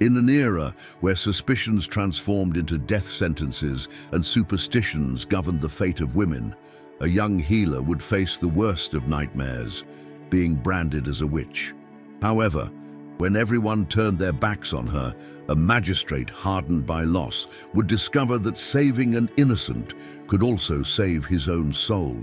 In an era where suspicions transformed into death sentences and superstitions governed the fate of women, a young healer would face the worst of nightmares, being branded as a witch. However, when everyone turned their backs on her, a magistrate hardened by loss would discover that saving an innocent could also save his own soul.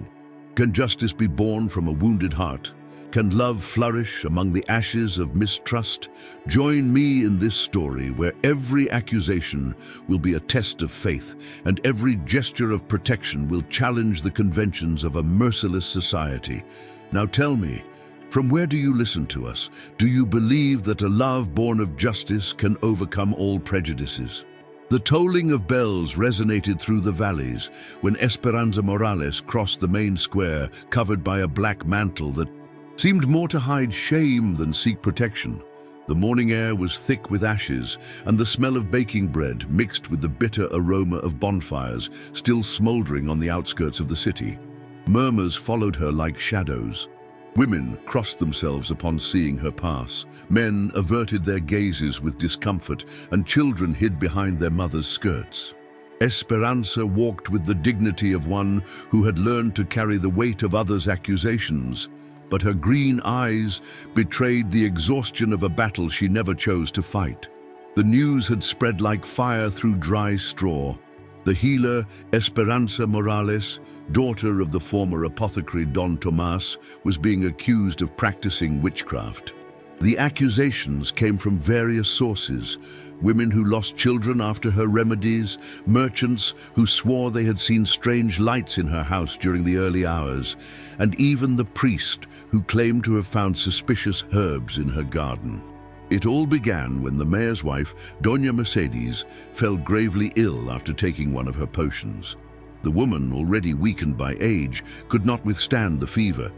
Can justice be born from a wounded heart? Can love flourish among the ashes of mistrust? Join me in this story where every accusation will be a test of faith and every gesture of protection will challenge the conventions of a merciless society. Now tell me, from where do you listen to us? Do you believe that a love born of justice can overcome all prejudices? The tolling of bells resonated through the valleys when Esperanza Morales crossed the main square covered by a black mantle that seemed more to hide shame than seek protection. The morning air was thick with ashes, and the smell of baking bread mixed with the bitter aroma of bonfires still smoldering on the outskirts of the city. Murmurs followed her like shadows. Women crossed themselves upon seeing her pass. Men averted their gazes with discomfort, and children hid behind their mothers' skirts. Esperanza walked with the dignity of one who had learned to carry the weight of others' accusations. But her green eyes betrayed the exhaustion of a battle she never chose to fight. The news had spread like fire through dry straw. The healer, Esperanza Morales, daughter of the former apothecary Don Tomas, was being accused of practicing witchcraft. The accusations came from various sources: women who lost children after her remedies, merchants who swore they had seen strange lights in her house during the early hours, and even the priest who claimed to have found suspicious herbs in her garden. It all began when the mayor's wife, Doña Mercedes, fell gravely ill after taking one of her potions. The woman, already weakened by age, could not withstand the fever,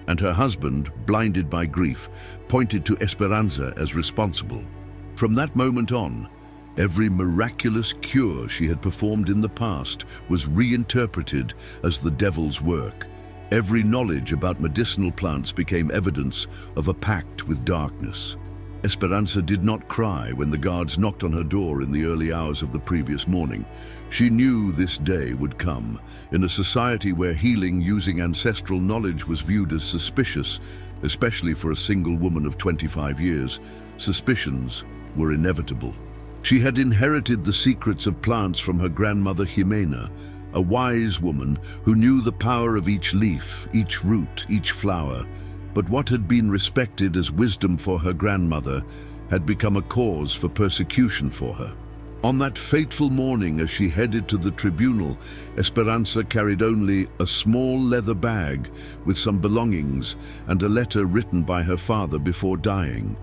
and her husband, blinded by grief, pointed to Esperanza as responsible. From that moment on, every miraculous cure she had performed in the past was reinterpreted as the devil's work. Every knowledge about medicinal plants became evidence of a pact with darkness. Esperanza did not cry when the guards knocked on her door in the early hours of the previous morning. She knew this day would come. In a society where healing using ancestral knowledge was viewed as suspicious, especially for a single woman of 25 years, suspicions were inevitable. She had inherited the secrets of plants from her grandmother Jimena, a wise woman who knew the power of each leaf, each root, each flower. But what had been respected as wisdom for her grandmother had become a cause for persecution for her. On that fateful morning, as she headed to the tribunal, Esperanza carried only a small leather bag with some belongings and a letter written by her father before dying,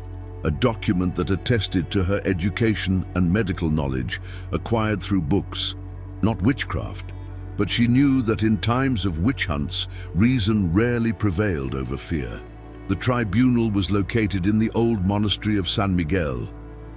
a document that attested to her education and medical knowledge acquired through books, not witchcraft. But she knew that in times of witch hunts, reason rarely prevailed over fear. The tribunal was located in the old monastery of San Miguel,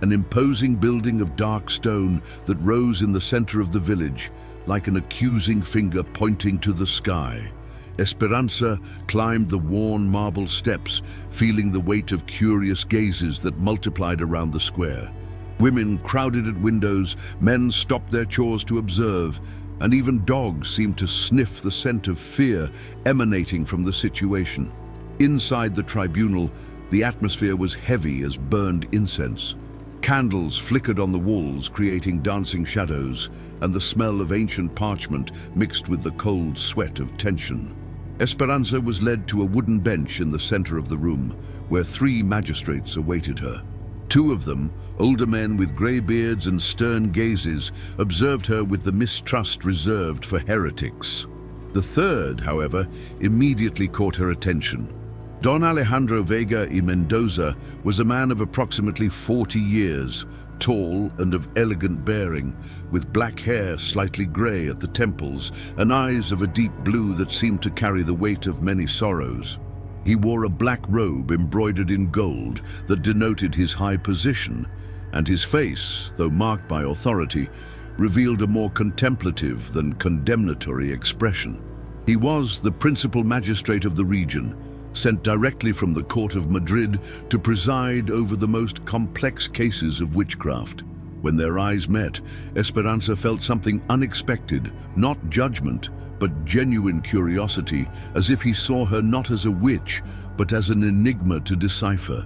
an imposing building of dark stone that rose in the center of the village, like an accusing finger pointing to the sky. Esperanza climbed the worn marble steps, feeling the weight of curious gazes that multiplied around the square. Women crowded at windows, men stopped their chores to observe, and even dogs seemed to sniff the scent of fear emanating from the situation. Inside the tribunal, the atmosphere was heavy as burned incense. Candles flickered on the walls, creating dancing shadows, and the smell of ancient parchment mixed with the cold sweat of tension. Esperanza was led to a wooden bench in the center of the room, where 3 magistrates awaited her. 2 of them, older men with grey beards and stern gazes, observed her with the mistrust reserved for heretics. The 3rd, however, immediately caught her attention. Don Alejandro Vega y Mendoza was a man of approximately 40 years, tall and of elegant bearing, with black hair slightly grey at the temples and eyes of a deep blue that seemed to carry the weight of many sorrows. He wore a black robe embroidered in gold that denoted his high position, and his face, though marked by authority, revealed a more contemplative than condemnatory expression. He was the principal magistrate of the region, sent directly from the court of Madrid to preside over the most complex cases of witchcraft. When their eyes met, Esperanza felt something unexpected, not judgment, but genuine curiosity, as if he saw her not as a witch, but as an enigma to decipher.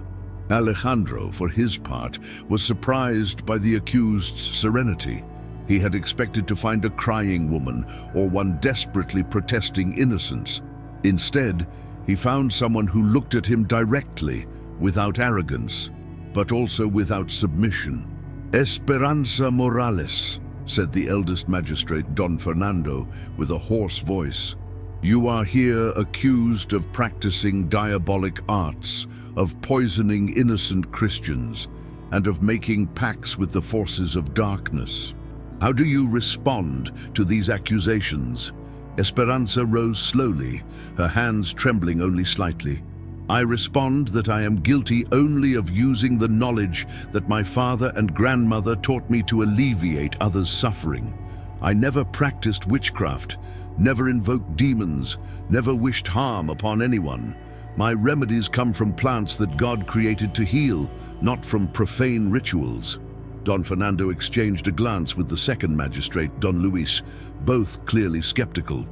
Alejandro, for his part, was surprised by the accused's serenity. He had expected to find a crying woman or one desperately protesting innocence. Instead, he found someone who looked at him directly, without arrogance, but also without submission. "Esperanza Morales," said the eldest magistrate, Don Fernando, with a hoarse voice. "You are here accused of practicing diabolic arts, of poisoning innocent Christians, and of making pacts with the forces of darkness. How do you respond to these accusations?" Esperanza rose slowly, her hands trembling only slightly. "I respond that I am guilty only of using the knowledge that my father and grandmother taught me to alleviate others' suffering. I never practiced witchcraft, never invoked demons, never wished harm upon anyone. My remedies come from plants that God created to heal, not from profane rituals." Don Fernando exchanged a glance with the second magistrate, Don Luis, both clearly skeptical.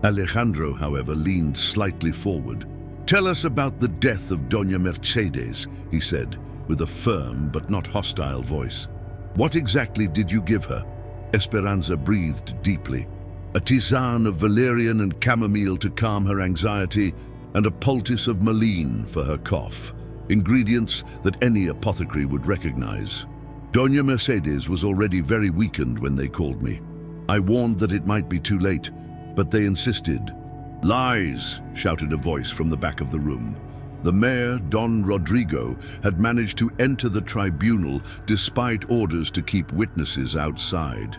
Alejandro, however, leaned slightly forward. "Tell us about the death of Doña Mercedes," he said, with a firm but not hostile voice. "What exactly did you give her?" Esperanza breathed deeply. "A tisane of valerian and chamomile to calm her anxiety, and a poultice of mullein for her cough, ingredients that any apothecary would recognize. Doña Mercedes was already very weakened when they called me. I warned that it might be too late, but they insisted." "Lies!" shouted a voice from the back of the room. The mayor, Don Rodrigo, had managed to enter the tribunal despite orders to keep witnesses outside.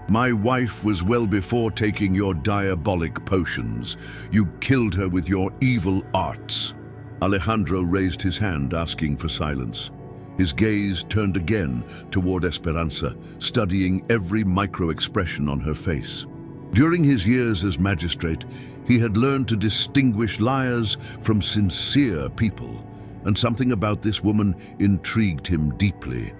"My wife was well before taking your diabolic potions. You killed her with your evil arts." Alejandro raised his hand, asking for silence. His gaze turned again toward Esperanza, studying every micro-expression on her face. During his years as magistrate, he had learned to distinguish liars from sincere people, and something about this woman intrigued him deeply.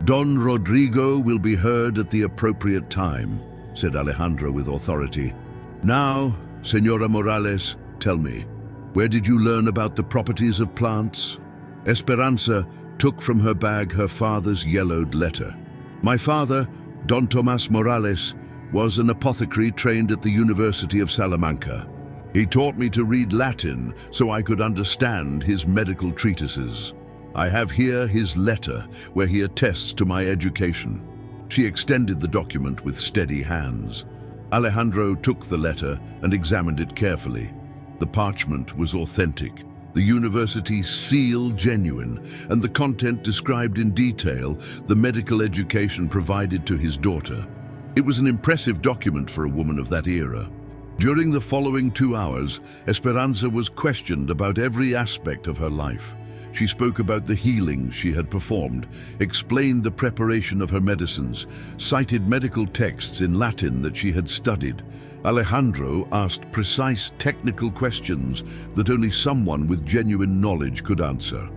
"Don Rodrigo will be heard at the appropriate time," said Alejandro with authority. "Now, Señora Morales, tell me, where did you learn about the properties of plants?" Esperanza took from her bag her father's yellowed letter. "My father, Don Tomás Morales, was an apothecary trained at the University of Salamanca. He taught me to read Latin so I could understand his medical treatises. I have here his letter where he attests to my education." She extended the document with steady hands. Alejandro took the letter and examined it carefully. The parchment was authentic, the university seal genuine, and the content described in detail the medical education provided to his daughter. It was an impressive document for a woman of that era. During the following 2 hours, Esperanza was questioned about every aspect of her life. She spoke about the healings she had performed, explained the preparation of her medicines, cited medical texts in Latin that she had studied. Alejandro asked precise technical questions that only someone with genuine knowledge could answer,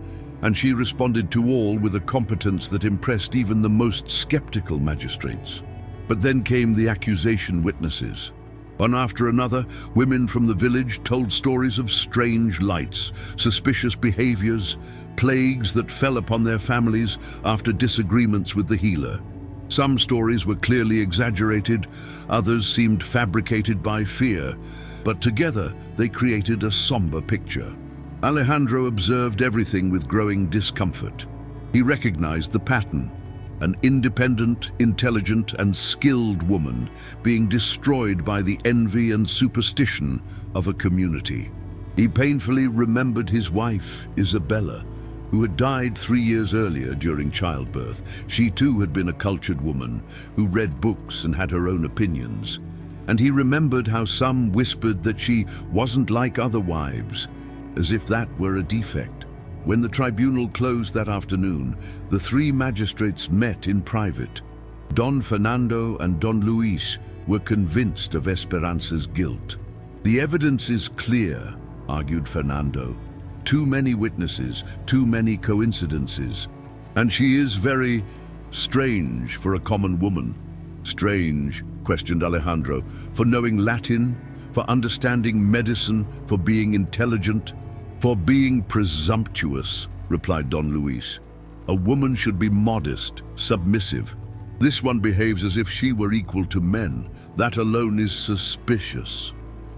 and she responded to all with a competence that impressed even the most skeptical magistrates. But then came the accusation witnesses. One after another, women from the village told stories of strange lights, suspicious behaviors, plagues that fell upon their families after disagreements with the healer. Some stories were clearly exaggerated, others seemed fabricated by fear, but together they created a somber picture. Alejandro observed everything with growing discomfort. He recognized the pattern: an independent, intelligent, and skilled woman being destroyed by the envy and superstition of a community. He painfully remembered his wife, Isabella, who had died 3 years earlier during childbirth. She too had been a cultured woman who read books and had her own opinions. And he remembered how some whispered that she wasn't like other wives, as if that were a defect. When the tribunal closed that afternoon, the 3 magistrates met in private. Don Fernando and Don Luis were convinced of Esperanza's guilt. "The evidence is clear," argued Fernando. too many witnesses, too many coincidences. And she is very strange for a common woman. Strange, questioned Alejandro, for knowing Latin, for understanding medicine, for being intelligent, for being presumptuous, replied Don Luis. A woman should be modest, submissive. This one behaves as if she were equal to men. That alone is suspicious.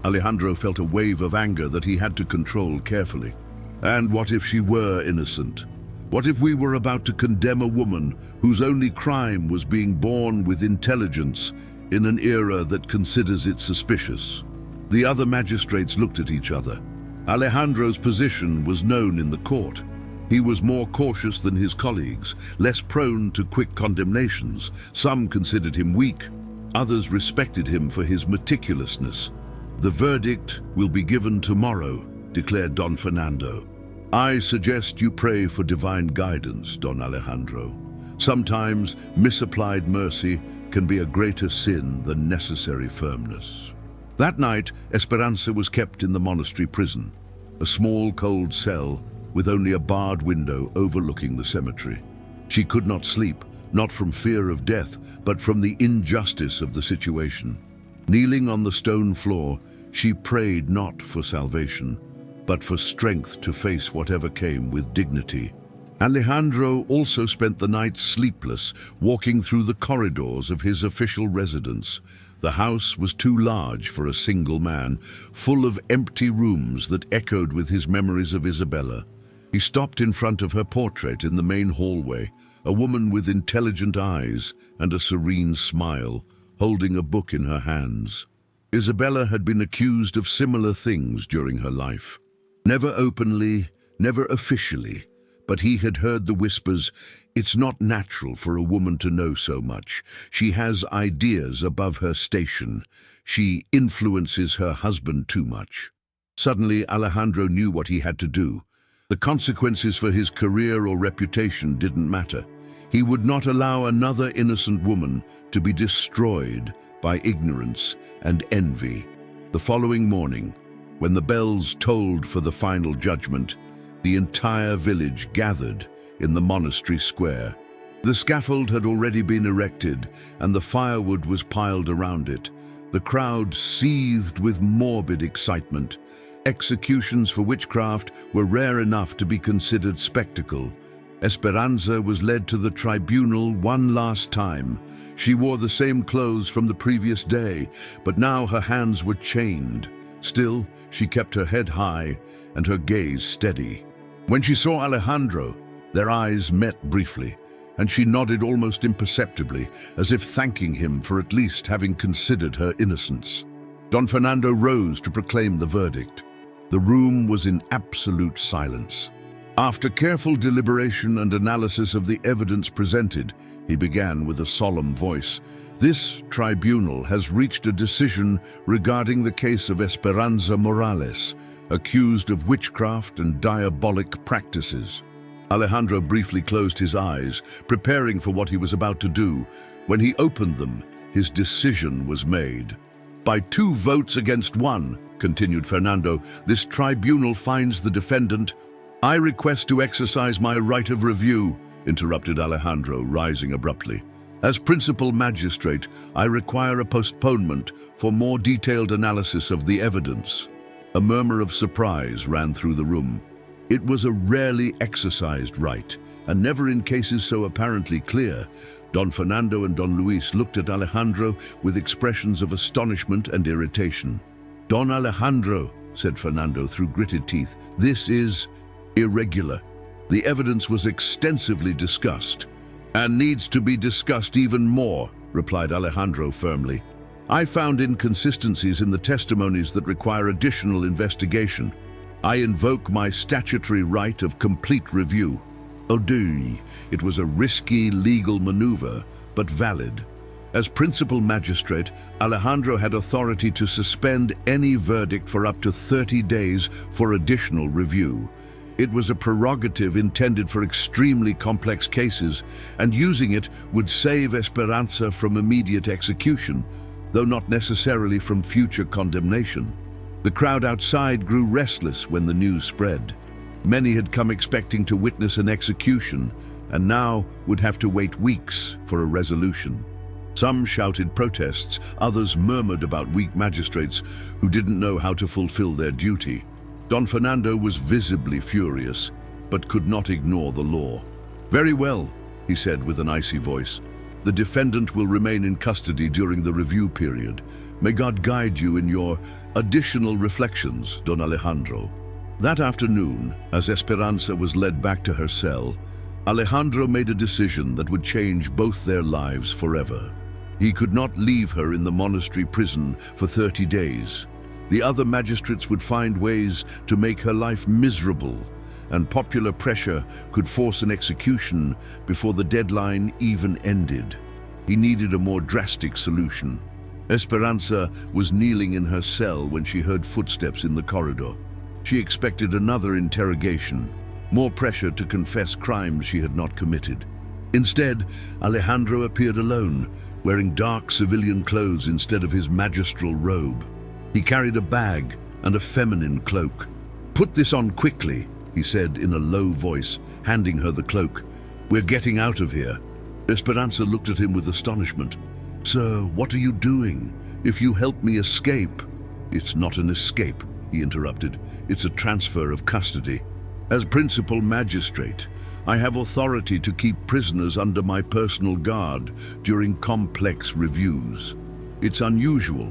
Alejandro felt a wave of anger that he had to control carefully. And what if she were innocent? What if we were about to condemn a woman whose only crime was being born with intelligence in an era that considers it suspicious? The other magistrates looked at each other. Alejandro's position was known in the court. He was more cautious than his colleagues, less prone to quick condemnations. Some considered him weak. Others respected him for his meticulousness. The verdict will be given tomorrow, declared Don Fernando. I suggest you pray for divine guidance, Don Alejandro. Sometimes misapplied mercy can be a greater sin than necessary firmness. That night, Esperanza was kept in the monastery prison, a small cold cell with only a barred window overlooking the cemetery. She could not sleep, not from fear of death, but from the injustice of the situation. Kneeling on the stone floor, she prayed not for salvation, but for strength to face whatever came with dignity. Alejandro also spent the night sleepless, walking through the corridors of his official residence. The house was too large for a single man, full of empty rooms that echoed with his memories of Isabella. He stopped in front of her portrait in the main hallway, a woman with intelligent eyes and a serene smile, holding a book in her hands. Isabella had been accused of similar things during her life. Never openly, never officially, but he had heard the whispers, "It's not natural for a woman to know so much. She has ideas above her station. She influences her husband too much." Suddenly, Alejandro knew what he had to do. The consequences for his career or reputation didn't matter. He would not allow another innocent woman to be destroyed by ignorance and envy. The following morning, when the bells tolled for the final judgment, the entire village gathered in the monastery square. The scaffold had already been erected, and the firewood was piled around it. The crowd seethed with morbid excitement. Executions for witchcraft were rare enough to be considered spectacle. Esperanza was led to the tribunal one last time. She wore the same clothes from the previous day, but now her hands were chained. Still, she kept her head high and her gaze steady. When she saw Alejandro, their eyes met briefly, and she nodded almost imperceptibly, as if thanking him for at least having considered her innocence. Don Fernando rose to proclaim the verdict. The room was in absolute silence. After careful deliberation and analysis of the evidence presented, he began with a solemn voice. This tribunal has reached a decision regarding the case of Esperanza Morales, accused of witchcraft and diabolic practices. Alejandro briefly closed his eyes, preparing for what he was about to do. When he opened them, his decision was made. By 2 votes against 1, continued Fernando, this tribunal finds the defendant. I request to exercise my right of review, interrupted Alejandro, rising abruptly. As principal magistrate, I require a postponement for more detailed analysis of the evidence. A murmur of surprise ran through the room. It was a rarely exercised right, and never in cases so apparently clear. Don Fernando and Don Luis looked at Alejandro with expressions of astonishment and irritation. Don Alejandro, said Fernando through gritted teeth, this is irregular. The evidence was extensively discussed, and needs to be discussed even more, replied Alejandro firmly. I found inconsistencies in the testimonies that require additional investigation. I invoke my statutory right of complete review. Odui, it was a risky legal maneuver, but valid. As principal magistrate, Alejandro had authority to suspend any verdict for up to 30 days for additional review. It was a prerogative intended for extremely complex cases, and using it would save Esperanza from immediate execution, though not necessarily from future condemnation. The crowd outside grew restless when the news spread. Many had come expecting to witness an execution, and now would have to wait weeks for a resolution. Some shouted protests, others murmured about weak magistrates who didn't know how to fulfill their duty. Don Fernando was visibly furious, but could not ignore the law. "Very well," he said with an icy voice. "The defendant will remain in custody during the review period. May God guide you in your additional reflections, Don Alejandro." That afternoon, as Esperanza was led back to her cell, Alejandro made a decision that would change both their lives forever. He could not leave her in the monastery prison for 30 days. The other magistrates would find ways to make her life miserable, and popular pressure could force an execution before the deadline even ended. He needed a more drastic solution. Esperanza was kneeling in her cell when she heard footsteps in the corridor. She expected another interrogation, more pressure to confess crimes she had not committed. Instead, Alejandro appeared alone, wearing dark civilian clothes instead of his magistral robe. He carried a bag and a feminine cloak. "Put this on quickly," he said in a low voice, handing her the cloak. "We're getting out of here." Esperanza looked at him with astonishment. "Sir, what are you doing? If you help me escape—" "It's not an escape," he interrupted. "It's a transfer of custody. As principal magistrate, I have authority to keep prisoners under my personal guard during complex reviews. It's unusual,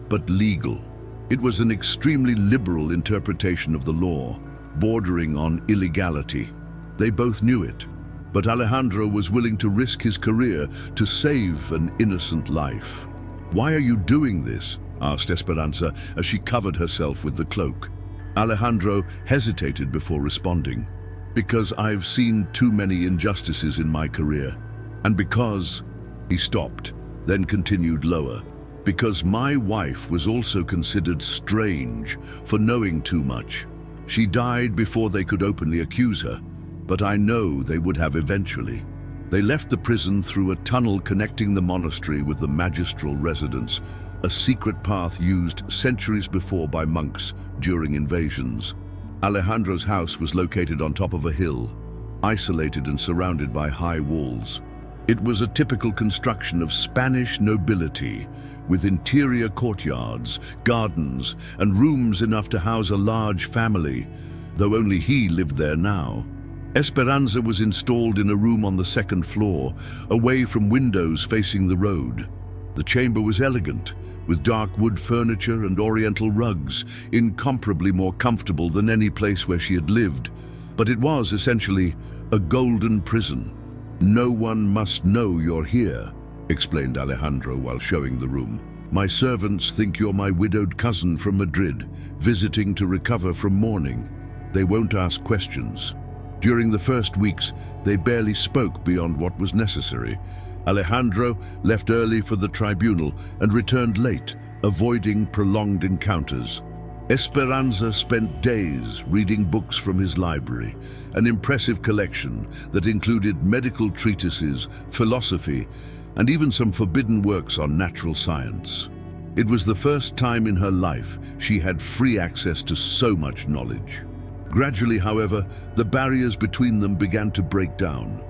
but legal." It was an extremely liberal interpretation of the law, bordering on illegality. They both knew it, but Alejandro was willing to risk his career to save an innocent life. "Why are you doing this?" asked Esperanza as she covered herself with the cloak. Alejandro hesitated before responding. "Because I've seen too many injustices in my career. And because—" He stopped, then continued lower. "Because my wife was also considered strange for knowing too much. She died before they could openly accuse her, but I know they would have eventually." They left the prison through a tunnel connecting the monastery with the magistral residence, a secret path used centuries before by monks during invasions. Alejandro's house was located on top of a hill, isolated and surrounded by high walls. It was a typical construction of Spanish nobility, with interior courtyards, gardens, and rooms enough to house a large family, though only he lived there now. Esperanza was installed in a room on the second floor, away from windows facing the road. The chamber was elegant, with dark wood furniture and oriental rugs, incomparably more comfortable than any place where she had lived. But it was essentially a golden prison. "No one must know you're here," explained Alejandro while showing the room. "My servants think you're my widowed cousin from Madrid, visiting to recover from mourning. They won't ask questions." During the first weeks, they barely spoke beyond what was necessary. Alejandro left early for the tribunal and returned late, avoiding prolonged encounters. Esperanza spent days reading books from his library, an impressive collection that included medical treatises, philosophy, and even some forbidden works on natural science. It was the first time in her life she had free access to so much knowledge. Gradually, however, the barriers between them began to break down.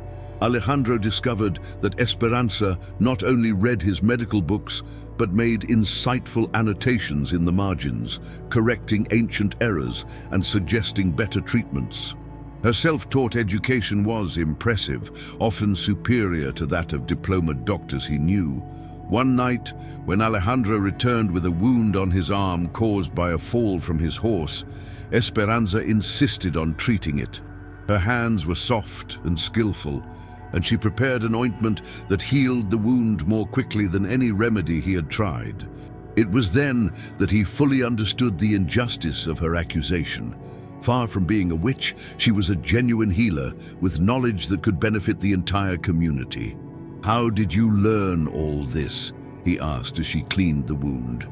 Alejandro discovered that Esperanza not only read his medical books, but made insightful annotations in the margins, correcting ancient errors and suggesting better treatments. Her self-taught education was impressive, often superior to that of diplomaed doctors he knew. One night, when Alejandro returned with a wound on his arm caused by a fall from his horse, Esperanza insisted on treating it. Her hands were soft and skillful, and she prepared an ointment that healed the wound more quickly than any remedy he had tried. It was then that he fully understood the injustice of her accusation. Far from being a witch, she was a genuine healer with knowledge that could benefit the entire community. "How did you learn all this?" he asked as she cleaned the wound.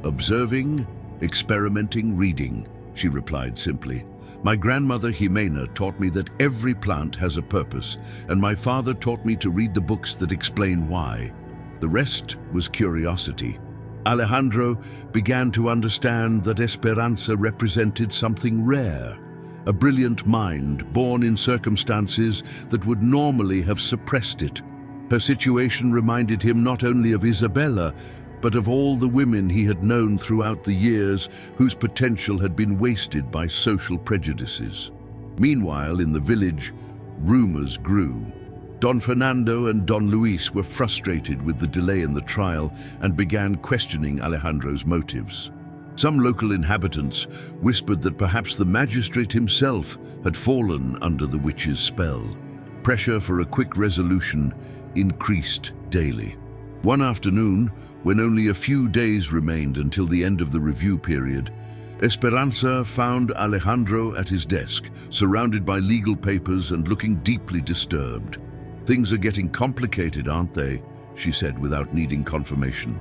"Observing, experimenting, reading," she replied simply. "My grandmother Jimena taught me that every plant has a purpose, and my father taught me to read the books that explain why. The rest was curiosity." Alejandro began to understand that Esperanza represented something rare, a brilliant mind born in circumstances that would normally have suppressed it. Her situation reminded him not only of Isabella, but of all the women he had known throughout the years whose potential had been wasted by social prejudices. Meanwhile, in the village, rumors grew. Don Fernando and Don Luis were frustrated with the delay in the trial and began questioning Alejandro's motives. Some local inhabitants whispered that perhaps the magistrate himself had fallen under the witch's spell. Pressure for a quick resolution increased daily. One afternoon, when only a few days remained until the end of the review period, Esperanza found Alejandro at his desk, surrounded by legal papers and looking deeply disturbed. "Things are getting complicated, aren't they?" she said without needing confirmation.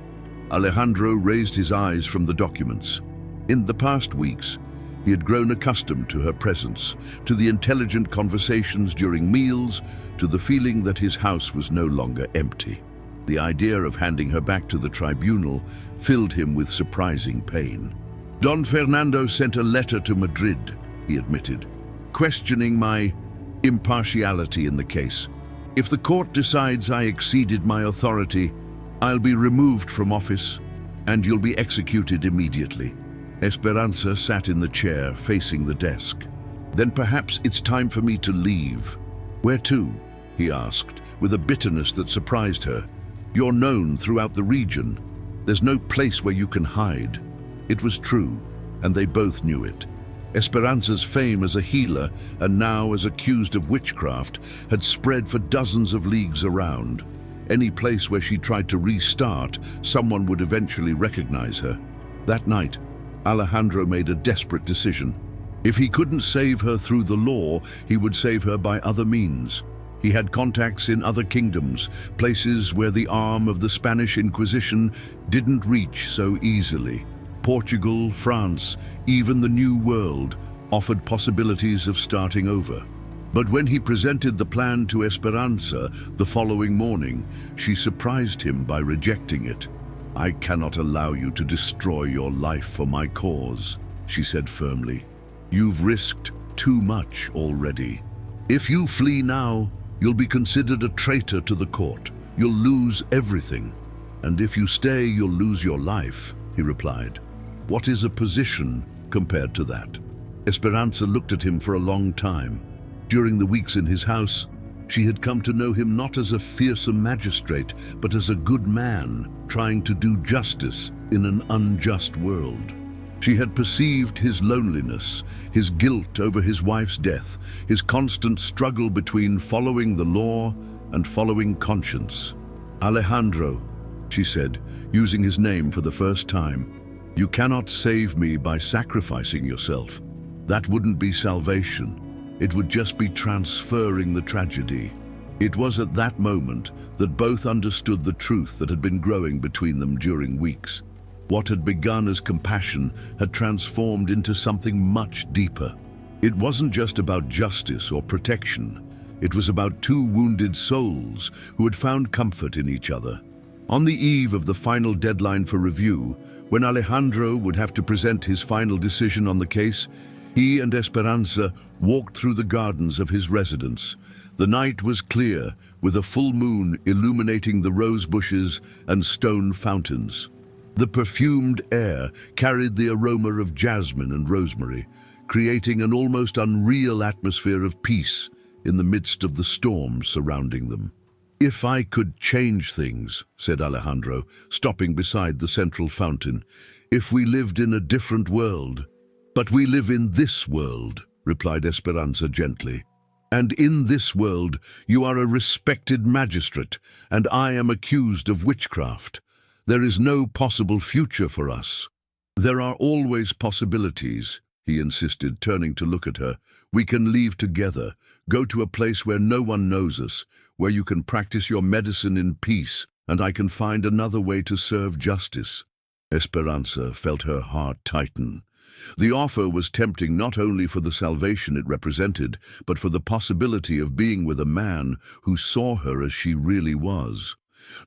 Alejandro raised his eyes from the documents. In the past weeks, he had grown accustomed to her presence, to the intelligent conversations during meals, to the feeling that his house was no longer empty. The idea of handing her back to the tribunal filled him with surprising pain. "Don Fernando sent a letter to Madrid," he admitted, "questioning my impartiality in the case. If the court decides I exceeded my authority, I'll be removed from office and you'll be executed immediately." Esperanza sat in the chair facing the desk. "Then perhaps it's time for me to leave." "Where to?" he asked, with a bitterness that surprised her. "You're known throughout the region. There's no place where you can hide." It was true, and they both knew it. Esperanza's fame as a healer, and now as accused of witchcraft, had spread for dozens of leagues around. Any place where she tried to restart, someone would eventually recognize her. That night, Alejandro made a desperate decision. If he couldn't save her through the law, he would save her by other means. He had contacts in other kingdoms, places where the arm of the Spanish Inquisition didn't reach so easily. Portugal, France, even the New World offered possibilities of starting over. But when he presented the plan to Esperanza the following morning, she surprised him by rejecting it. "I cannot allow you to destroy your life for my cause," she said firmly. "You've risked too much already. If you flee now, you'll be considered a traitor to the court. You'll lose everything. And if you stay, you'll lose your life," he replied. "What is a position compared to that?" Esperanza looked at him for a long time. During the weeks in his house, she had come to know him not as a fearsome magistrate, but as a good man trying to do justice in an unjust world. She had perceived his loneliness, his guilt over his wife's death, his constant struggle between following the law and following conscience. "Alejandro," she said, using his name for the first time, "you cannot save me by sacrificing yourself. That wouldn't be salvation. It would just be transferring the tragedy." It was at that moment that both understood the truth that had been growing between them during weeks. What had begun as compassion had transformed into something much deeper. It wasn't just about justice or protection. It was about two wounded souls who had found comfort in each other. On the eve of the final deadline for review, when Alejandro would have to present his final decision on the case, he and Esperanza walked through the gardens of his residence. The night was clear, with a full moon illuminating the rose bushes and stone fountains. The perfumed air carried the aroma of jasmine and rosemary, creating an almost unreal atmosphere of peace in the midst of the storm surrounding them. "If I could change things," said Alejandro, stopping beside the central fountain, "if we lived in a different world." "But we live in this world," replied Esperanza gently. "And in this world you are a respected magistrate, and I am accused of witchcraft. There is no possible future for us." "There are always possibilities," he insisted, turning to look at her. "We can leave together, go to a place where no one knows us, where you can practice your medicine in peace, and I can find another way to serve justice." Esperanza felt her heart tighten. The offer was tempting not only for the salvation it represented, but for the possibility of being with a man who saw her as she really was.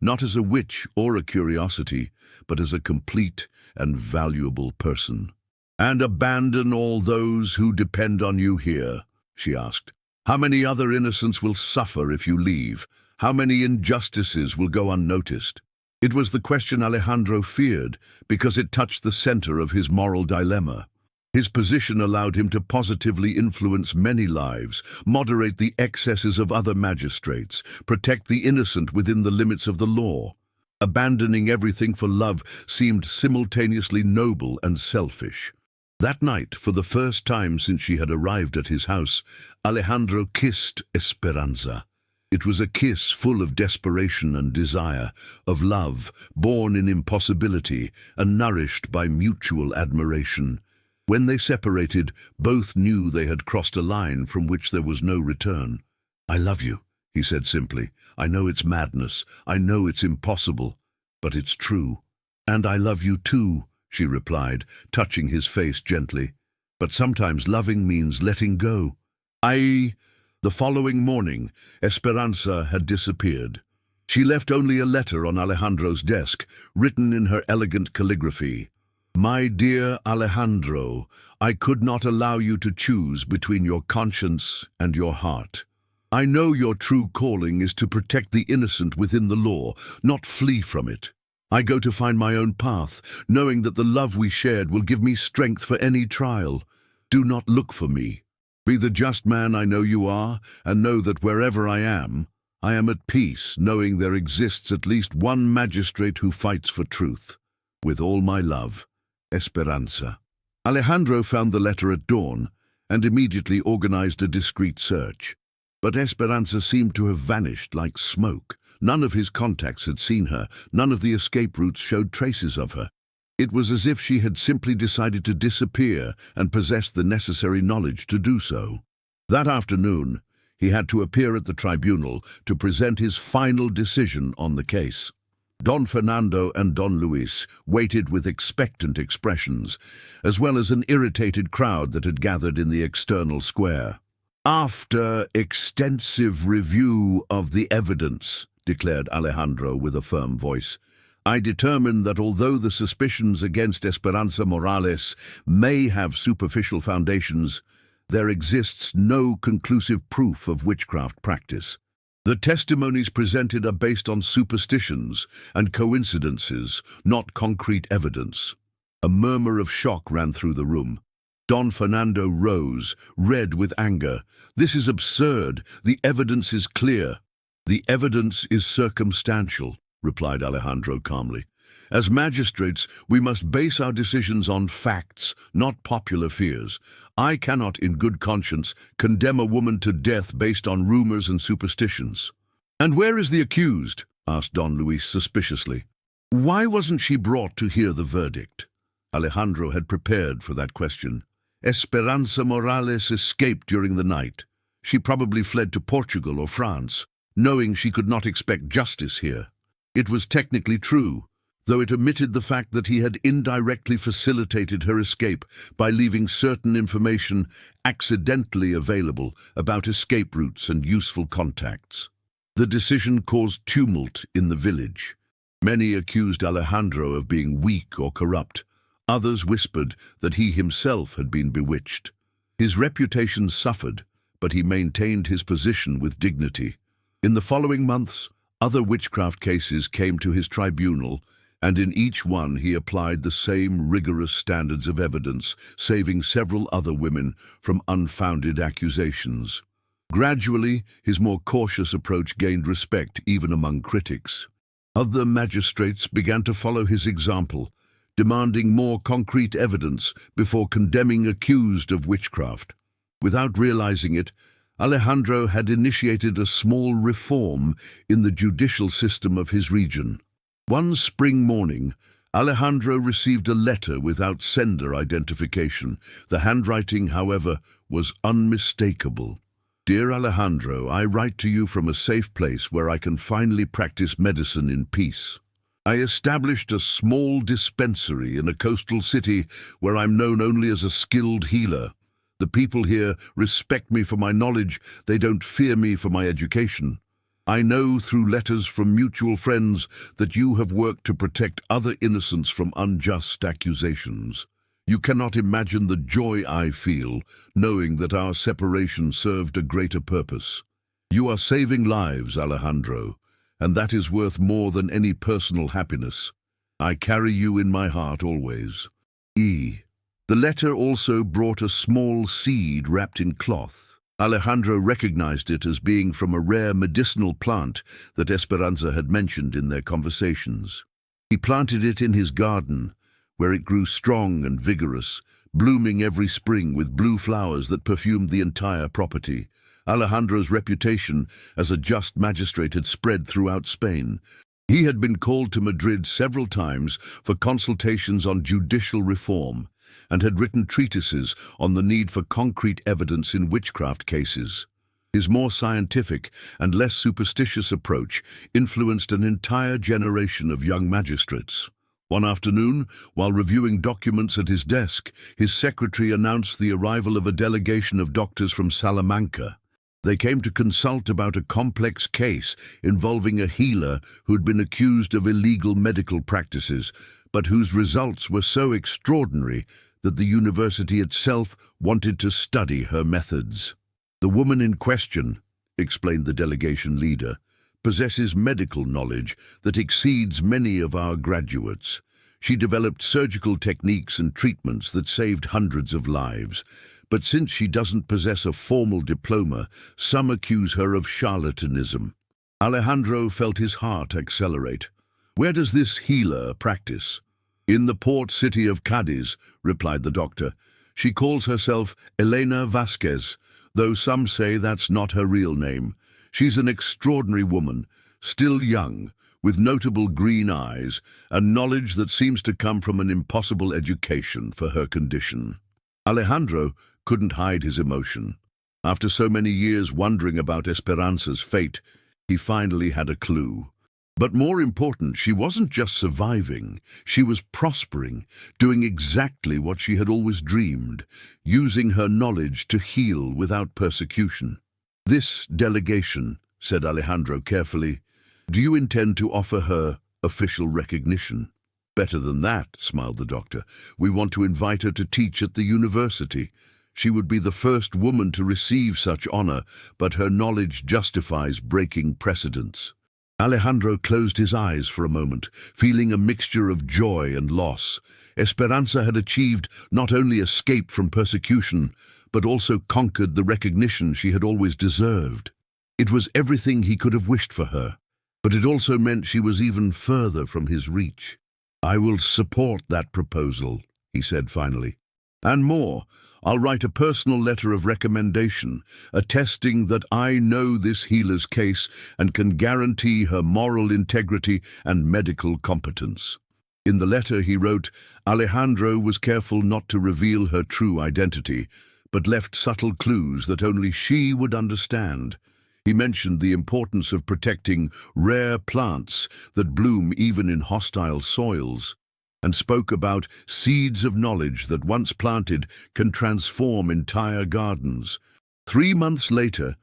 Not as a witch or a curiosity, but as a complete and valuable person. "And abandon all those who depend on you here?" she asked. "How many other innocents will suffer if you leave? How many injustices will go unnoticed?" It was the question Alejandro feared because it touched the center of his moral dilemma. His position allowed him to positively influence many lives, moderate the excesses of other magistrates, protect the innocent within the limits of the law. Abandoning everything for love seemed simultaneously noble and selfish. That night, for the first time since she had arrived at his house, Alejandro kissed Esperanza. It was a kiss full of desperation and desire, of love, born in impossibility and nourished by mutual admiration. When they separated, both knew they had crossed a line from which there was no return. "I love you," he said simply. "I know it's madness. I know it's impossible. But it's true." "And I love you too," she replied, touching his face gently. "But sometimes loving means letting go." The following morning, Esperanza had disappeared. She left only a letter on Alejandro's desk, written in her elegant calligraphy. "My dear Alejandro, I could not allow you to choose between your conscience and your heart. I know your true calling is to protect the innocent within the law, not flee from it. I go to find my own path, knowing that the love we shared will give me strength for any trial. Do not look for me. Be the just man I know you are, and know that wherever I am at peace, knowing there exists at least one magistrate who fights for truth. With all my love, Esperanza." Alejandro found the letter at dawn and immediately organized a discreet search. But Esperanza seemed to have vanished like smoke. None of his contacts had seen her. None of the escape routes showed traces of her. It was as if she had simply decided to disappear and possessed the necessary knowledge to do so. That afternoon, he had to appear at the tribunal to present his final decision on the case. Don Fernando and Don Luis waited with expectant expressions, as well as an irritated crowd that had gathered in the external square. "After extensive review of the evidence," declared Alejandro with a firm voice, "I determined that although the suspicions against Esperanza Morales may have superficial foundations, there exists no conclusive proof of witchcraft practice. The testimonies presented are based on superstitions and coincidences, not concrete evidence." A murmur of shock ran through the room. Don Fernando rose, red with anger. "This is absurd. The evidence is clear." "The evidence is circumstantial," replied Alejandro calmly. "As magistrates, we must base our decisions on facts, not popular fears. I cannot, in good conscience, condemn a woman to death based on rumors and superstitions." "And where is the accused?" asked Don Luis suspiciously. "Why wasn't she brought to hear the verdict?" Alejandro had prepared for that question. "Esperanza Morales escaped during the night. She probably fled to Portugal or France, knowing she could not expect justice here. It was technically true, though it omitted the fact that he had indirectly facilitated her escape by leaving certain information accidentally available about escape routes and useful contacts. The decision caused tumult in the village. Many accused Alejandro of being weak or corrupt. Others whispered that he himself had been bewitched. His reputation suffered, but he maintained his position with dignity. In the following months, other witchcraft cases came to his tribunal, and in each one he applied the same rigorous standards of evidence, saving several other women from unfounded accusations. Gradually, his more cautious approach gained respect even among critics. Other magistrates began to follow his example, demanding more concrete evidence before condemning accused of witchcraft. Without realizing it, Alejandro had initiated a small reform in the judicial system of his region. One spring morning, Alejandro received a letter without sender identification. The handwriting, however, was unmistakable. "Dear Alejandro, I write to you from a safe place where I can finally practice medicine in peace. I established a small dispensary in a coastal city where I'm known only as a skilled healer. The people here respect me for my knowledge, they don't fear me for my education. I know through letters from mutual friends that you have worked to protect other innocents from unjust accusations. You cannot imagine the joy I feel, knowing that our separation served a greater purpose. You are saving lives, Alejandro, and that is worth more than any personal happiness. I carry you in my heart always. E. The letter also brought a small seed wrapped in cloth. Alejandro recognized it as being from a rare medicinal plant that Esperanza had mentioned in their conversations. He planted it in his garden, where it grew strong and vigorous, blooming every spring with blue flowers that perfumed the entire property. Alejandro's reputation as a just magistrate had spread throughout Spain. He had been called to Madrid several times for consultations on judicial reform, and had written treatises on the need for concrete evidence in witchcraft cases. His more scientific and less superstitious approach influenced an entire generation of young magistrates. One afternoon, while reviewing documents at his desk, his secretary announced the arrival of a delegation of doctors from Salamanca. They came to consult about a complex case involving a healer who'd been accused of illegal medical practices, but whose results were so extraordinary that the university itself wanted to study her methods. The woman in question, explained the delegation leader, possesses medical knowledge that exceeds many of our graduates. She developed surgical techniques and treatments that saved hundreds of lives. But since she doesn't possess a formal diploma, some accuse her of charlatanism. Alejandro felt his heart accelerate. Where does this healer practice? In the port city of Cadiz, replied the doctor. She calls herself Elena Vasquez, though some say that's not her real name. She's an extraordinary woman, still young, with notable green eyes, and knowledge that seems to come from an impossible education for her condition. Alejandro couldn't hide his emotion. After so many years wondering about Esperanza's fate, he finally had a clue. But more important, she wasn't just surviving, she was prospering, doing exactly what she had always dreamed, using her knowledge to heal without persecution. This delegation, said Alejandro carefully, do you intend to offer her official recognition? Better than that, smiled the doctor. We want to invite her to teach at the university. She would be the first woman to receive such honor, but her knowledge justifies breaking precedents. Alejandro closed his eyes for a moment, feeling a mixture of joy and loss. Esperanza had achieved not only escape from persecution, but also conquered the recognition she had always deserved. It was everything he could have wished for her, but it also meant she was even further from his reach. I will support that proposal, he said finally. And more, I'll write a personal letter of recommendation, attesting that I know this healer's case and can guarantee her moral integrity and medical competence. In the letter he wrote, Alejandro was careful not to reveal her true identity, but left subtle clues that only she would understand. He mentioned the importance of protecting rare plants that bloom even in hostile soils, and spoke about seeds of knowledge that once planted can transform entire gardens. 3 months later,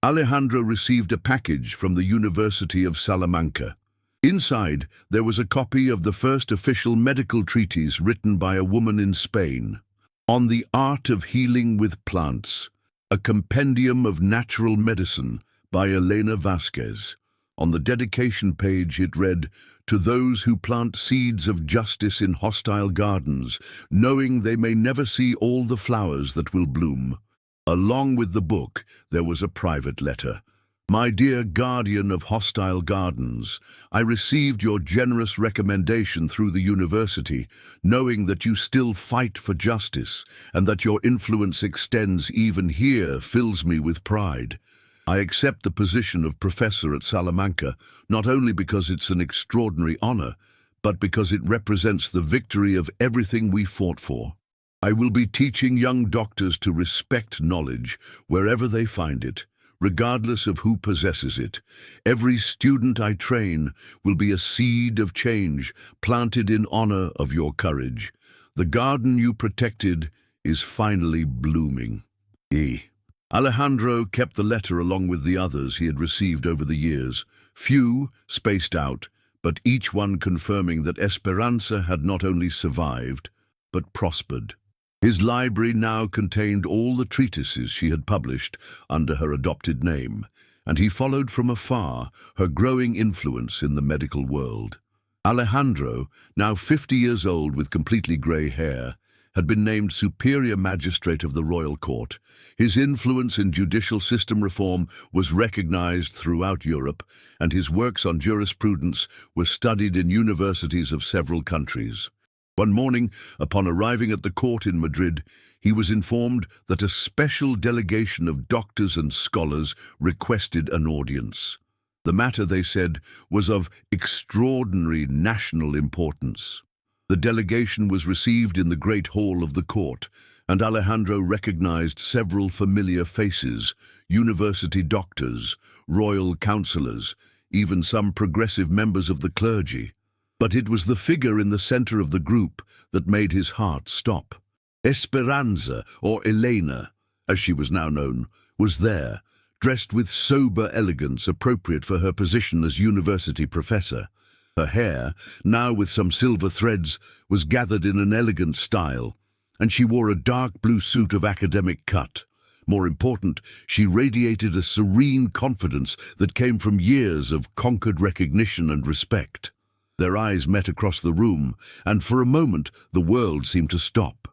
Alejandro received a package from the University of Salamanca. Inside, there was a copy of the first official medical treatise written by a woman in Spain, On the Art of Healing with Plants, a compendium of natural medicine by Elena Vasquez. On the dedication page it read, To those who plant seeds of justice in hostile gardens, knowing they may never see all the flowers that will bloom. Along with the book, there was a private letter. My dear guardian of hostile gardens, I received your generous recommendation through the university, knowing that you still fight for justice, and that your influence extends even here fills me with pride. I accept the position of professor at Salamanca, not only because it's an extraordinary honor, but because it represents the victory of everything we fought for. I will be teaching young doctors to respect knowledge wherever they find it, regardless of who possesses it. Every student I train will be a seed of change planted in honor of your courage. The garden you protected is finally blooming. E. Alejandro kept the letter along with the others he had received over the years, few spaced out, but each one confirming that Esperanza had not only survived, but prospered. His library now contained all the treatises she had published under her adopted name, and he followed from afar her growing influence in the medical world. Alejandro, now 50 years old with completely grey hair, had been named Superior Magistrate of the Royal Court. His influence in judicial system reform was recognized throughout Europe, and his works on jurisprudence were studied in universities of several countries. One morning, upon arriving at the court in Madrid, he was informed that a special delegation of doctors and scholars requested an audience. The matter, they said, was of extraordinary national importance. The delegation was received in the great hall of the court, and Alejandro recognized several familiar faces: university doctors, royal councillors, even some progressive members of the clergy. But it was the figure in the center of the group that made his heart stop. Esperanza, or Elena, as she was now known, was there, dressed with sober elegance appropriate for her position as university professor. Her hair, now with some silver threads, was gathered in an elegant style, and she wore a dark blue suit of academic cut. More important, she radiated a serene confidence that came from years of conquered recognition and respect. Their eyes met across the room, and for a moment the world seemed to stop.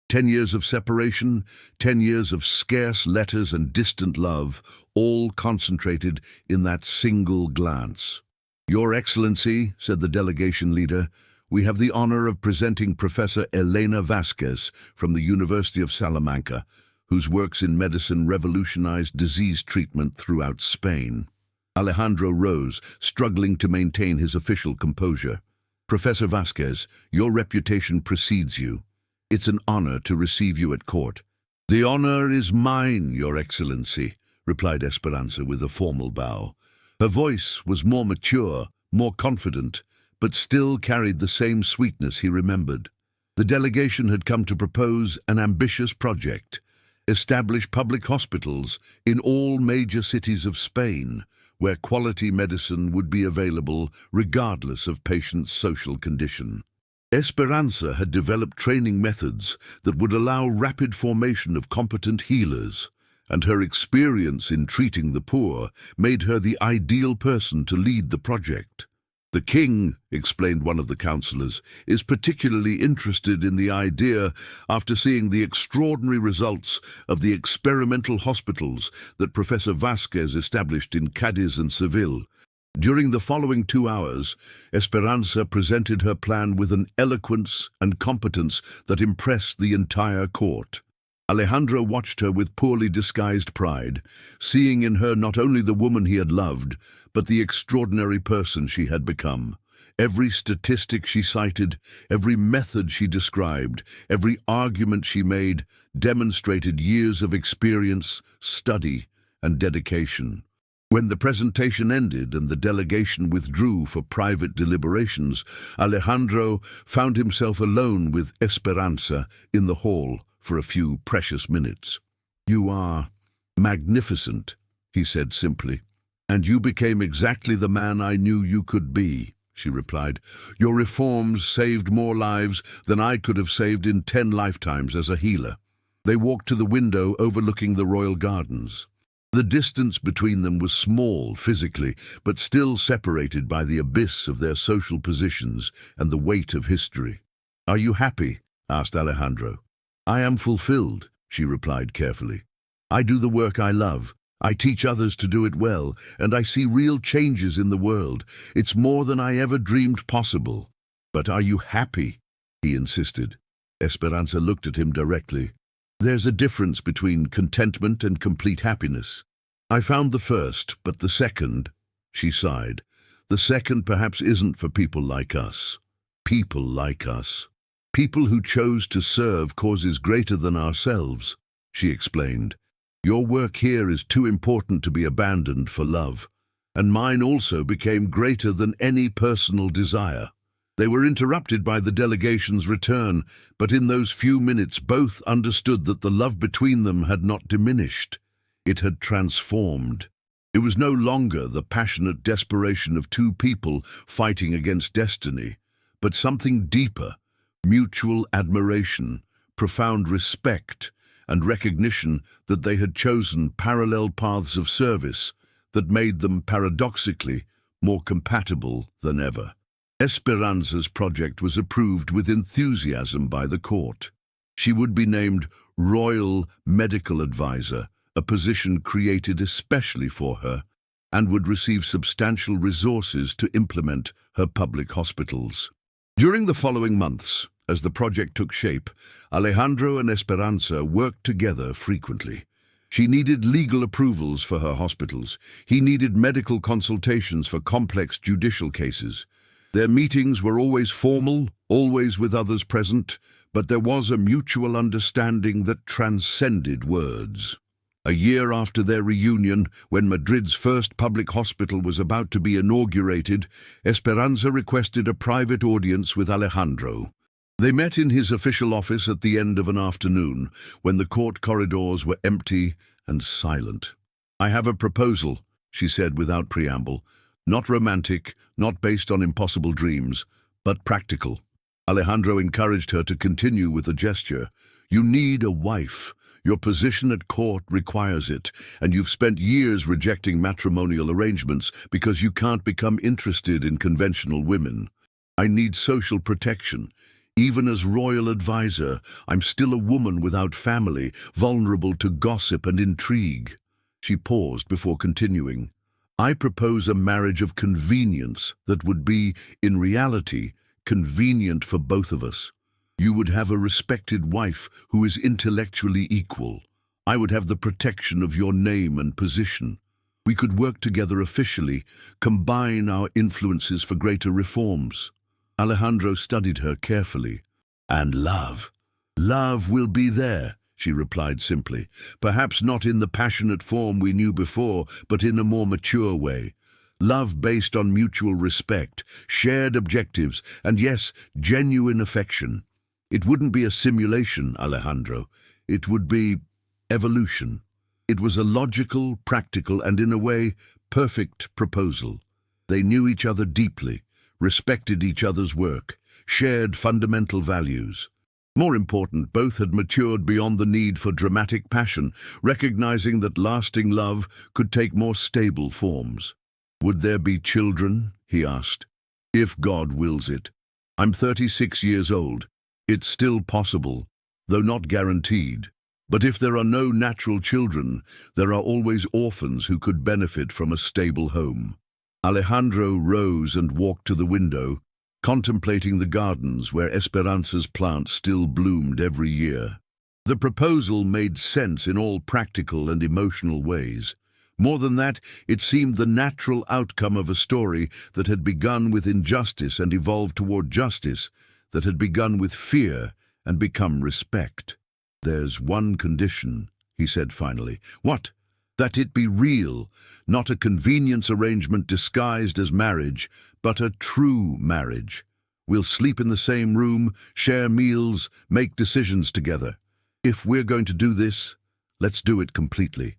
10 years of separation, 10 years of scarce letters and distant love, all concentrated in that single glance. "Your Excellency," said the delegation leader, "we have the honor of presenting Professor Elena Vasquez from the University of Salamanca, whose works in medicine revolutionized disease treatment throughout Spain." Alejandro rose, struggling to maintain his official composure. "Professor Vasquez, your reputation precedes you. It's an honor to receive you at court." "The honor is mine, Your Excellency," replied Esperanza with a formal bow. Her voice was more mature, more confident, but still carried the same sweetness he remembered. The delegation had come to propose an ambitious project: establish public hospitals in all major cities of Spain, where quality medicine would be available regardless of patients' social condition. Esperanza had developed training methods that would allow rapid formation of competent healers, and her experience in treating the poor made her the ideal person to lead the project. "The king," explained one of the councillors, "is particularly interested in the idea after seeing the extraordinary results of the experimental hospitals that Professor Vasquez established in Cadiz and Seville." During the following 2 hours, Esperanza presented her plan with an eloquence and competence that impressed the entire court. Alejandro watched her with poorly disguised pride, seeing in her not only the woman he had loved, but the extraordinary person she had become. Every statistic she cited, every method she described, every argument she made demonstrated years of experience, study, and dedication. When the presentation ended and the delegation withdrew for private deliberations, Alejandro found himself alone with Esperanza in the hall for a few precious minutes. "You are magnificent," he said simply. "And you became exactly the man I knew you could be," she replied. "Your reforms saved more lives than I could have saved in 10 lifetimes as a healer." They walked to the window overlooking the royal gardens. The distance between them was small physically, but still separated by the abyss of their social positions and the weight of history. "Are you happy?" asked Alejandro. "I am fulfilled," she replied carefully. "I do the work I love. I teach others to do it well, and I see real changes in the world. It's more than I ever dreamed possible." "But are you happy?" he insisted. Esperanza looked at him directly. "There's a difference between contentment and complete happiness. I found the first, but the second," she sighed, "the second perhaps isn't for people like us. People like us. People who chose to serve causes greater than ourselves," she explained. "Your work here is too important to be abandoned for love, and mine also became greater than any personal desire." They were interrupted by the delegation's return, but in those few minutes both understood that the love between them had not diminished. It had transformed. It was no longer the passionate desperation of two people fighting against destiny, but something deeper, mutual admiration, profound respect, and recognition that they had chosen parallel paths of service that made them paradoxically more compatible than ever. Esperanza's project was approved with enthusiasm by the court. She would be named Royal Medical Advisor, a position created especially for her, and would receive substantial resources to implement her public hospitals. During the following months, as the project took shape, Alejandro and Esperanza worked together frequently. She needed legal approvals for her hospitals. He needed medical consultations for complex judicial cases. Their meetings were always formal, always with others present, but there was a mutual understanding that transcended words. A year after their reunion, when Madrid's first public hospital was about to be inaugurated, Esperanza requested a private audience with Alejandro. They met in his official office at the end of an afternoon, when the court corridors were empty and silent. "I have a proposal," she said without preamble. "Not romantic, not based on impossible dreams, but practical." Alejandro encouraged her to continue with a gesture. "You need a wife. Your position at court requires it, and you've spent years rejecting matrimonial arrangements because you can't become interested in conventional women. I need social protection. Even as royal advisor, I'm still a woman without family, vulnerable to gossip and intrigue." She paused before continuing. "I propose a marriage of convenience that would be, in reality, convenient for both of us. You would have a respected wife who is intellectually equal. I would have the protection of your name and position. We could work together officially, combine our influences for greater reforms." Alejandro studied her carefully. "And love? Love will be there," she replied simply. "Perhaps not in the passionate form we knew before, but in a more mature way. Love based on mutual respect, shared objectives, and yes, genuine affection. It wouldn't be a simulation, Alejandro. It would be evolution." It was a logical, practical, and in a way, perfect proposal. They knew each other deeply, respected each other's work, shared fundamental values. More important, both had matured beyond the need for dramatic passion, recognizing that lasting love could take more stable forms. "Would there be children?" he asked. "If God wills it. I'm 36 years old. It's still possible, though not guaranteed. But if there are no natural children, there are always orphans who could benefit from a stable home." Alejandro rose and walked to the window, contemplating the gardens where Esperanza's plants still bloomed every year. The proposal made sense in all practical and emotional ways. More than that, it seemed the natural outcome of a story that had begun with injustice and evolved toward justice, that had begun with fear and become respect. "There's one condition," he said finally. "What?" "That it be real, not a convenience arrangement disguised as marriage, but a true marriage. We'll sleep in the same room, share meals, make decisions together. If we're going to do this, let's do it completely."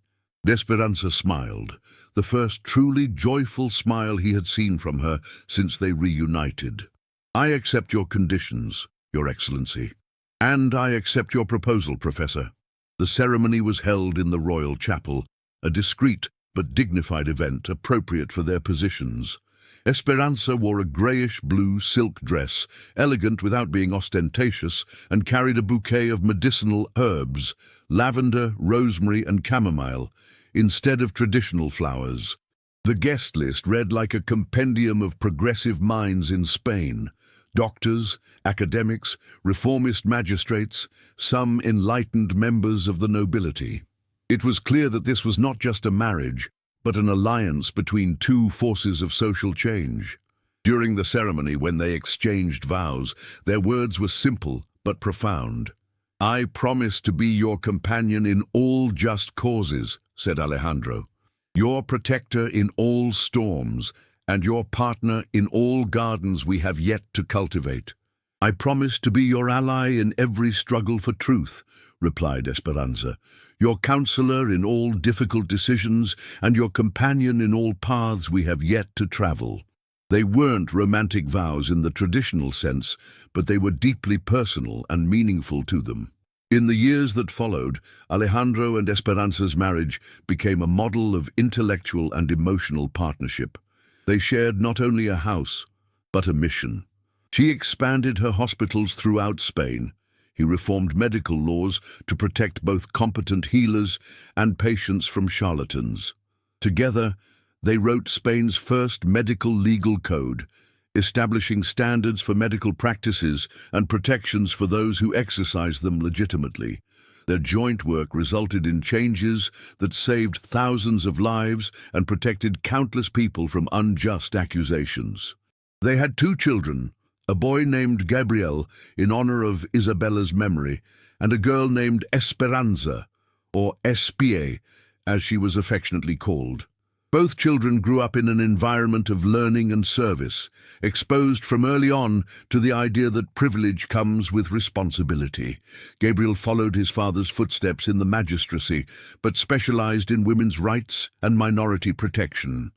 Esperanza smiled, the first truly joyful smile he had seen from her since they reunited. "I accept your conditions, Your Excellency. And I accept your proposal, Professor." The ceremony was held in the royal chapel, a discreet but dignified event appropriate for their positions. Esperanza wore a greyish-blue silk dress, elegant without being ostentatious, and carried a bouquet of medicinal herbs, lavender, rosemary, and chamomile, instead of traditional flowers. The guest list read like a compendium of progressive minds in Spain. Doctors, academics, reformist magistrates, some enlightened members of the nobility. It was clear that this was not just a marriage, but an alliance between two forces of social change. During the ceremony, when they exchanged vows, their words were simple but profound. "I promise to be your companion in all just causes," said Alejandro, "your protector in all storms, and your partner in all gardens we have yet to cultivate." "I promise to be your ally in every struggle for truth," replied Esperanza, "your counselor in all difficult decisions, and your companion in all paths we have yet to travel." They weren't romantic vows in the traditional sense, but they were deeply personal and meaningful to them. In the years that followed, Alejandro and Esperanza's marriage became a model of intellectual and emotional partnership. They shared not only a house, but a mission. She expanded her hospitals throughout Spain. He reformed medical laws to protect both competent healers and patients from charlatans. Together, they wrote Spain's first medical legal code, establishing standards for medical practices and protections for those who exercise them legitimately. Their joint work resulted in changes that saved thousands of lives and protected countless people from unjust accusations. They had 2 children, a boy named Gabriel in honor of Isabella's memory, and a girl named Esperanza, or Espie, as she was affectionately called. Both children grew up in an environment of learning and service, exposed from early on to the idea that privilege comes with responsibility. Gabriel followed his father's footsteps in the magistracy, but specialized in women's rights and minority protection.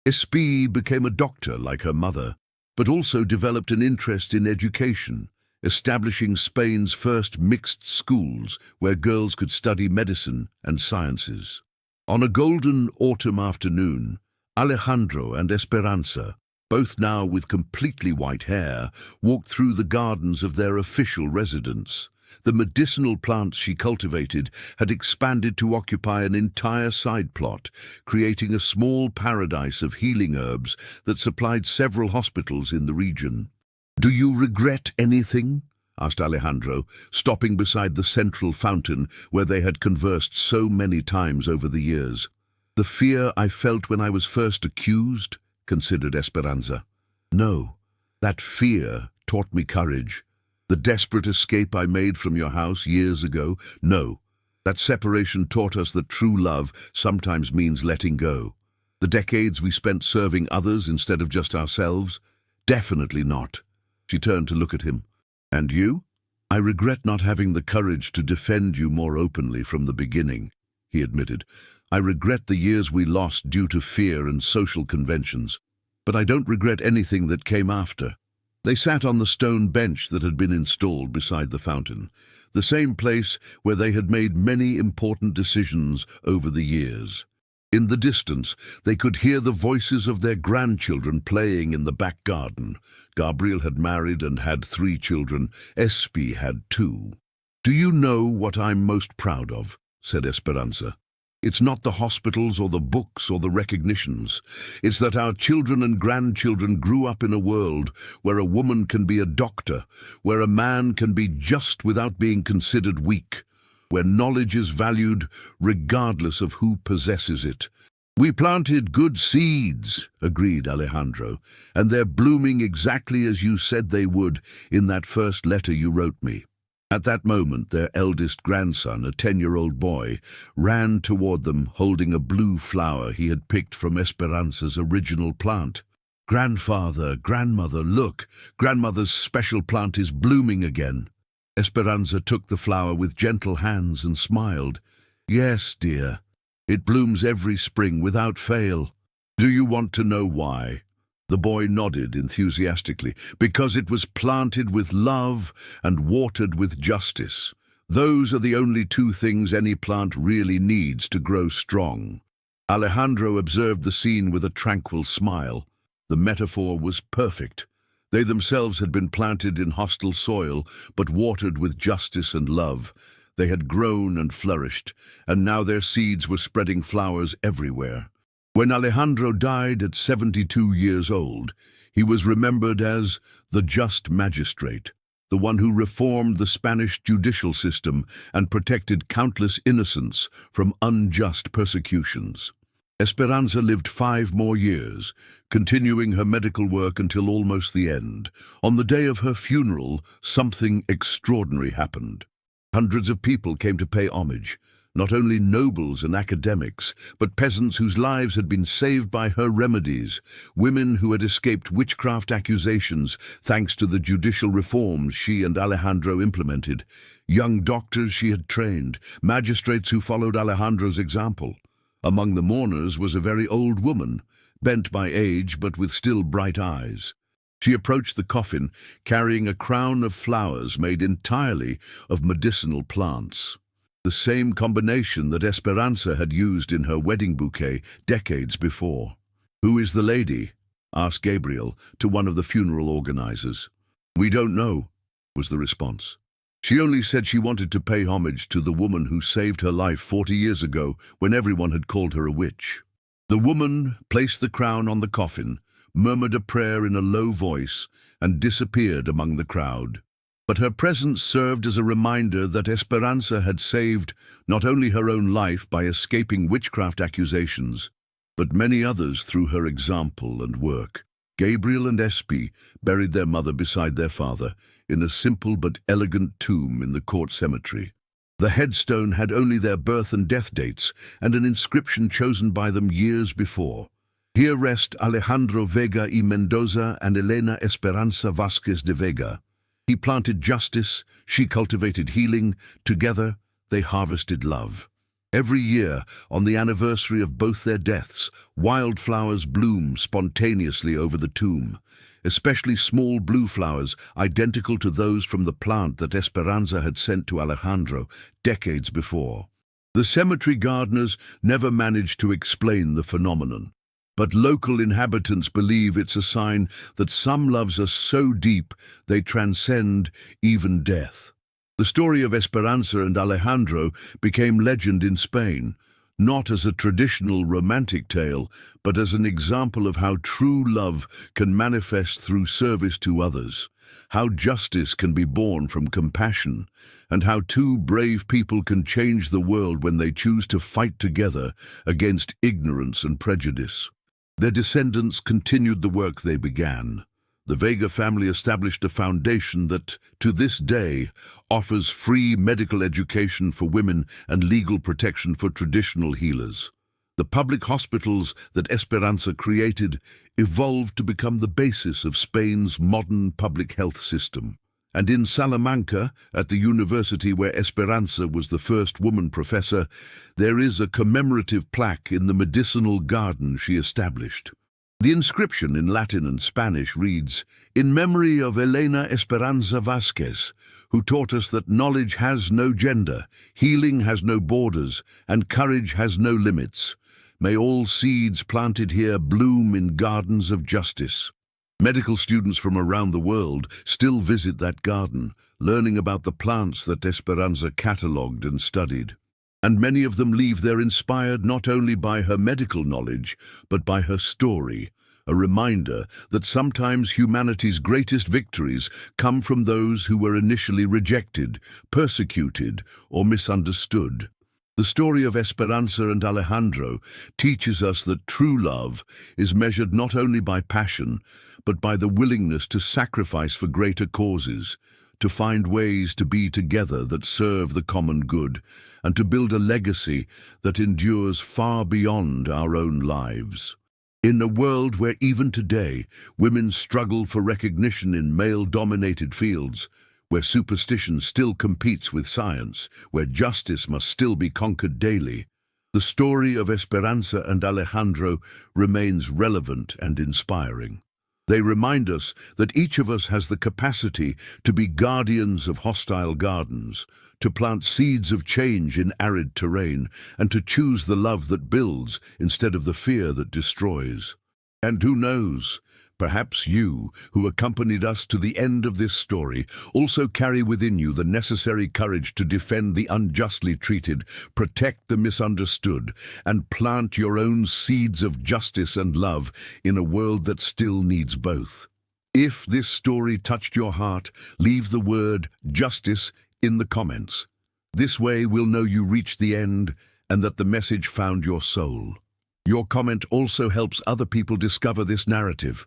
Espie became a doctor like her mother, but also developed an interest in education, establishing Spain's first mixed schools where girls could study medicine and sciences. On a golden autumn afternoon, Alejandro and Esperanza, both now with completely white hair, walked through the gardens of their official residence. The medicinal plants she cultivated had expanded to occupy an entire side plot, creating a small paradise of healing herbs that supplied several hospitals in the region. "Do you regret anything?" asked Alejandro, stopping beside the central fountain where they had conversed so many times over the years. "The fear I felt when I was first accused," considered Esperanza. "No, that fear taught me courage. The desperate escape I made from your house years ago, no. That separation taught us that true love sometimes means letting go. The decades we spent serving others instead of just ourselves, definitely not." She turned to look at him. "And you?" "I regret not having the courage to defend you more openly from the beginning," he admitted. "I regret the years we lost due to fear and social conventions. But I don't regret anything that came after." They sat on the stone bench that had been installed beside the fountain, the same place where they had made many important decisions over the years. In the distance, they could hear the voices of their grandchildren playing in the back garden. Gabriel had married and had 3 children. Espie had 2. "Do you know what I'm most proud of?" said Esperanza. "It's not the hospitals or the books or the recognitions. It's that our children and grandchildren grew up in a world where a woman can be a doctor, where a man can be just without being considered weak, where knowledge is valued regardless of who possesses it." "We planted good seeds," agreed Alejandro, "and they're blooming exactly as you said they would in that first letter you wrote me." At that moment, their eldest grandson, a 10-year-old boy, ran toward them holding a blue flower he had picked from Esperanza's original plant. "Grandfather, grandmother, look, grandmother's special plant is blooming again." Esperanza took the flower with gentle hands and smiled. "Yes, dear. It blooms every spring without fail." "Do you want to know why?" The boy nodded enthusiastically. "Because it was planted with love and watered with justice. Those are the only 2 things any plant really needs to grow strong." Alejandro observed the scene with a tranquil smile. The metaphor was perfect. They themselves had been planted in hostile soil, but watered with justice and love. They had grown and flourished, and now their seeds were spreading flowers everywhere. When Alejandro died at 72 years old, he was remembered as the just magistrate, the one who reformed the Spanish judicial system and protected countless innocents from unjust persecutions. Esperanza lived 5 more years, continuing her medical work until almost the end. On the day of her funeral, something extraordinary happened. Hundreds of people came to pay homage, not only nobles and academics, but peasants whose lives had been saved by her remedies, women who had escaped witchcraft accusations thanks to the judicial reforms she and Alejandro implemented, young doctors she had trained, magistrates who followed Alejandro's example. Among the mourners was a very old woman, bent by age but with still bright eyes. She approached the coffin, carrying a crown of flowers made entirely of medicinal plants. The same combination that Esperanza had used in her wedding bouquet decades before. "Who is the lady?" asked Gabriel to one of the funeral organizers. "We don't know," was the response. "She only said she wanted to pay homage to the woman who saved her life 40 years ago when everyone had called her a witch." The woman placed the crown on the coffin, murmured a prayer in a low voice, and disappeared among the crowd. But her presence served as a reminder that Esperanza had saved not only her own life by escaping witchcraft accusations, but many others through her example and work. Gabriel and Espy buried their mother beside their father in a simple but elegant tomb in the court cemetery. The headstone had only their birth and death dates and an inscription chosen by them years before. "Here rest Alejandro Vega y Mendoza and Elena Esperanza Vázquez de Vega. He planted justice, she cultivated healing, together they harvested love." Every year, on the anniversary of both their deaths, wildflowers bloom spontaneously over the tomb, especially small blue flowers identical to those from the plant that Esperanza had sent to Alejandro decades before. The cemetery gardeners never managed to explain the phenomenon, but local inhabitants believe it's a sign that some loves are so deep they transcend even death. The story of Esperanza and Alejandro became legend in Spain, not as a traditional romantic tale, but as an example of how true love can manifest through service to others, how justice can be born from compassion, and how two brave people can change the world when they choose to fight together against ignorance and prejudice. Their descendants continued the work they began. The Vega family established a foundation that, to this day, offers free medical education for women and legal protection for traditional healers. The public hospitals that Esperanza created evolved to become the basis of Spain's modern public health system. And in Salamanca, at the university where Esperanza was the first woman professor, there is a commemorative plaque in the medicinal garden she established. The inscription in Latin and Spanish reads, "In memory of Elena Esperanza Vázquez, who taught us that knowledge has no gender, healing has no borders, and courage has no limits. May all seeds planted here bloom in gardens of justice." Medical students from around the world still visit that garden, learning about the plants that Esperanza catalogued and studied. And many of them leave there inspired not only by her medical knowledge, but by her story, a reminder that sometimes humanity's greatest victories come from those who were initially rejected, persecuted, or misunderstood. The story of Esperanza and Alejandro teaches us that true love is measured not only by passion, but by the willingness to sacrifice for greater causes, to find ways to be together that serve the common good, and to build a legacy that endures far beyond our own lives. In a world where even today women struggle for recognition in male-dominated fields, where superstition still competes with science, where justice must still be conquered daily, the story of Esperanza and Alejandro remains relevant and inspiring. They remind us that each of us has the capacity to be guardians of hostile gardens, to plant seeds of change in arid terrain, and to choose the love that builds instead of the fear that destroys. And who knows, perhaps you, who accompanied us to the end of this story, also carry within you the necessary courage to defend the unjustly treated, protect the misunderstood, and plant your own seeds of justice and love in a world that still needs both. If this story touched your heart, leave the word justice in the comments. This way we'll know you reached the end and that the message found your soul. Your comment also helps other people discover this narrative.